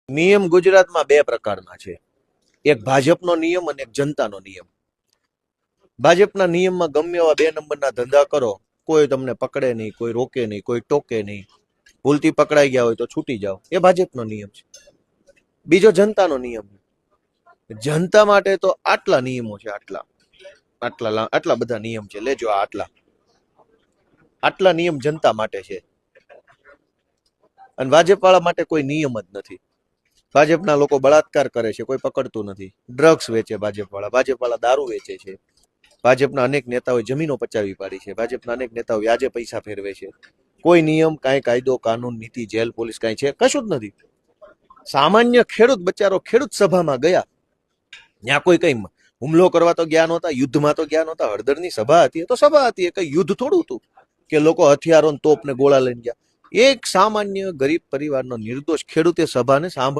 નિયમ ગુજરાતમાં બે પ્રકારના છે. એક ભાજપનો નિયમ અને એક જનતાનો નિયમ. ભાજપના નિયમમાં ગમે એવા બે નંબરના ધંધા કરો, કોઈ તમને પકડે નહીં, કોઈ રોકે નહીં, કોઈ ટોકે નહીં. ભૂલથી પકડાઈ ગયા હોય તો છૂટી જાઓ, એ ભાજપનો નિયમ છે. બીજો જનતાનો નિયમ. જનતા માટે તો આટલા નિયમો છે, આટલા આટલા આટલા બધા નિયમ છે. લેજો આ આટલા આટલા નિયમ જનતા માટે છે. અને ભાજપ વાળા માટે કોઈ નિયમ જ નથી. ભાજપના લોકો બળાત્કાર કરે છે, કોઈ પકડતું નથી. ડ્રગ્સ વેચે ભાજપ વાળા દારૂ વેચે છે. ભાજપના અનેક નેતાઓએ જમીનો પચાવી પાડી છે. ભાજપના અનેક નેતાઓ વ્યાજે પૈસા ફેરવે છે. કોઈ નિયમ, કાંઈ કાયદો, કાનૂન, નીતિ, જેલ, પોલીસ કાંઈ છે? કશું જ નથી. સામાન્ય ખેડૂત બચારો ખેડૂત સભામાં ગયા, ત્યાં કોઈ કઈ હુમલો કરવા તો ગયા નહોતા, યુદ્ધમાં તો ગયા નહોતા. હળદરની સભા હતી, તો સભા હતી, કઈ યુદ્ધ થોડું હતું કે લોકો હથિયારો તોપ ને ગોળા લઈને ગયા. એક સામાન્ય ગરીબ પરિવારનો નિર્દોષ ખેડૂતે સભાને સાંભળી